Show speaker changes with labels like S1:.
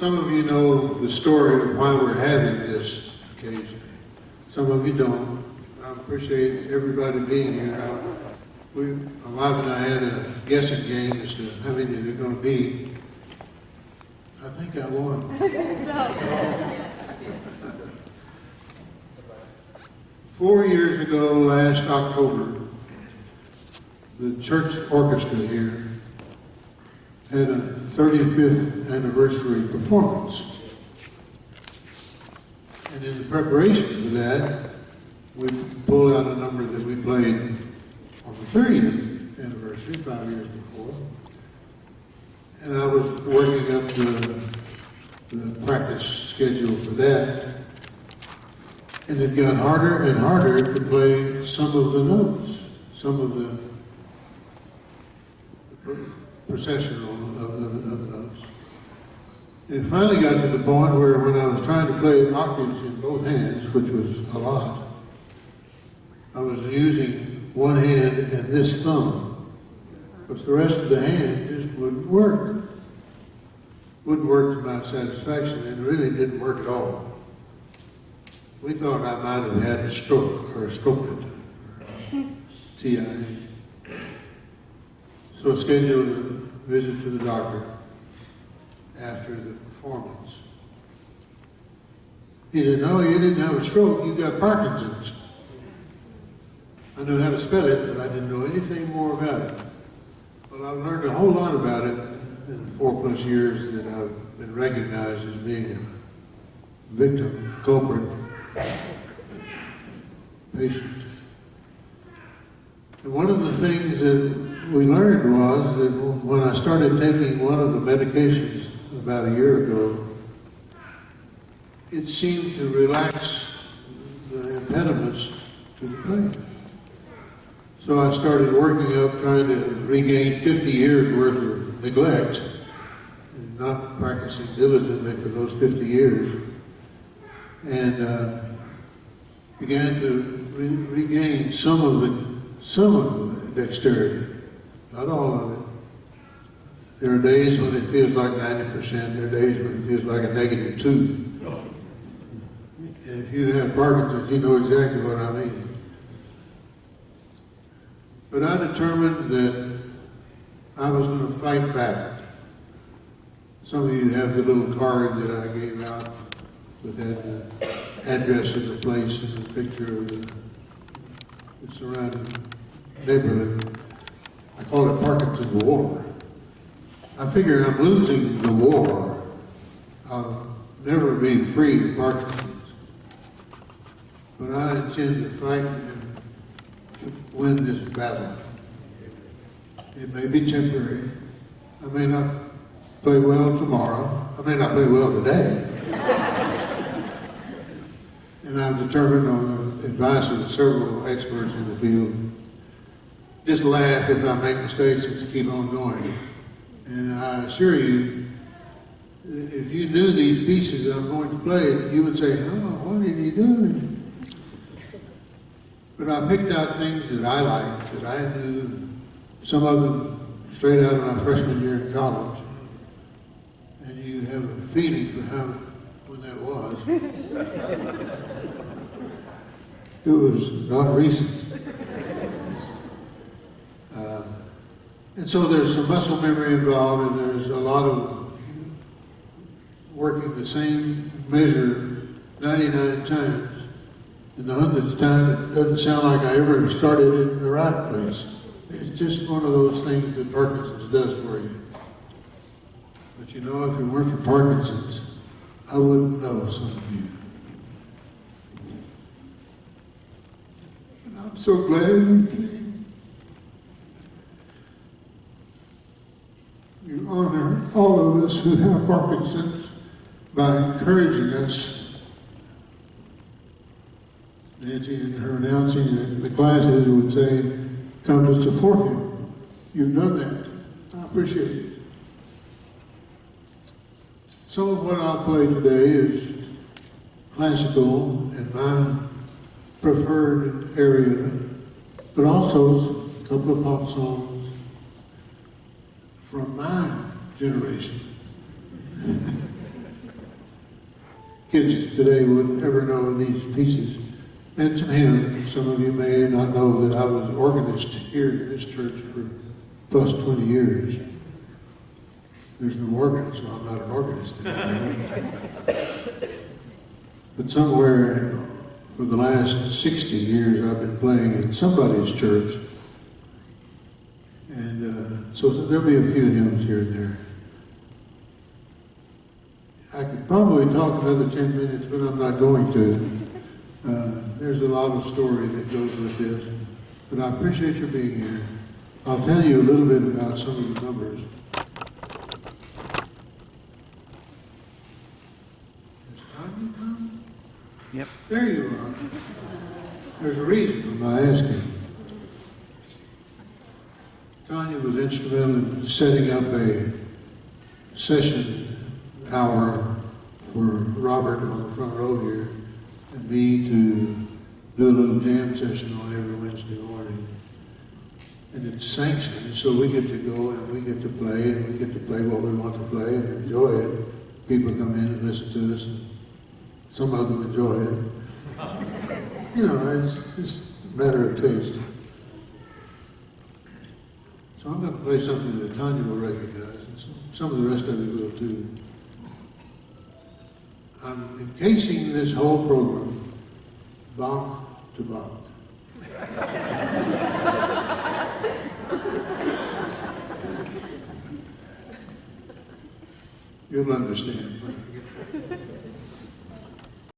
S1: Some of you know the story of why we're having this occasion. Some of you don't. I appreciate everybody being here. My wife and I had a guessing game as to how many there are going to be. I think I won. 4 years ago, last October, the church orchestra here had a 35th anniversary performance. And in the preparation for that, we pulled out a number that we played on the 30th anniversary, 5 years before. And I was working up the practice schedule for that. And it got harder and harder to play some of the notes, some of the processional of the notes. And it finally got to the point where when I was trying to play octaves in both hands, which was a lot, I was using one hand and this thumb, because the rest of the hand just wouldn't work. Wouldn't work to my satisfaction, and really didn't work at all. We thought I might have had a stroke, or a stroke TIA. So I scheduled a visit to the doctor after the performance. He said, "No, you didn't have a stroke, you got Parkinson's." I knew how to spell it, but I didn't know anything more about it. Well, I've learned a whole lot about it in the 4+ years that I've been recognized as being a victim, culprit, patient. And one of the things that we learned was that when I started taking one of the medications about a year ago, it seemed to relax the impediments to the playing. So I started working up trying to regain 50 years worth of neglect and not practicing diligently for those 50 years, and began to regain some of the dexterity, not all of it. There are days when it feels like 90%, there are days when it feels like a -2. And if you have Parkinson's, you know exactly what I mean. But I determined that I was going to fight back. Some of you have the little card that I gave out with that address of the place and the picture of the surrounding neighborhood. I call it Parkinson's War. I figure I'm losing the war. I'll never be free of Parkinson's. But I intend to fight and win this battle. It may be temporary. I may not play well tomorrow. I may not play well today. And I'm determined, on the advice of several experts in the field, just laugh if I make mistakes and to keep on going. And I assure you, if you knew these pieces I'm going to play, you would say, "Oh, what did he do?" But I picked out things that I liked, that I knew, some of them straight out of my freshman year in college. And you have a feeling for when that was. It was not recent. And so there's some muscle memory involved, and there's a lot of working the same measure 99 times. And the 100th time, it doesn't sound like I ever started in the right place. It's just one of those things that Parkinson's does for you. But you know, if it weren't for Parkinson's, I wouldn't know some of you. And I'm so glad you came. You honor all of us who have Parkinson's by encouraging us. Nancy, in her announcing the classes, would say, "Come to support him." You've done that. I appreciate it. Some of what I'll play today is classical in my preferred area, but also a couple of pop songs from my generation. kids today wouldn't ever know these pieces. And some hymns. Some of you may not know that I was an organist here in this church for plus 20 years. There's no organ, so I'm not an organist anymore. But somewhere for the last 60 years I've been playing in somebody's church. And so there'll be a few hymns here and there. I could probably talk another 10 minutes, but I'm not going to. There's a lot of story that goes with this, but I appreciate your being here. I'll tell you a little bit about some of the numbers. Has Tanya come?
S2: Yep.
S1: There you are. There's a reason for my asking. Tanya was instrumental in setting up a session hour for Robert on the front row here and me to do a little jam session on every Wednesday morning. And it's sanctioned, so we get to go and we get to play and we get to play what we want to play and enjoy it. People come in and listen to us, and some of them enjoy it. You know, it's just a matter of taste. So I'm going to play something that Tanya will recognize, and some of the rest of you will too. I'm encasing this whole program, Bach to Bach. You'll understand.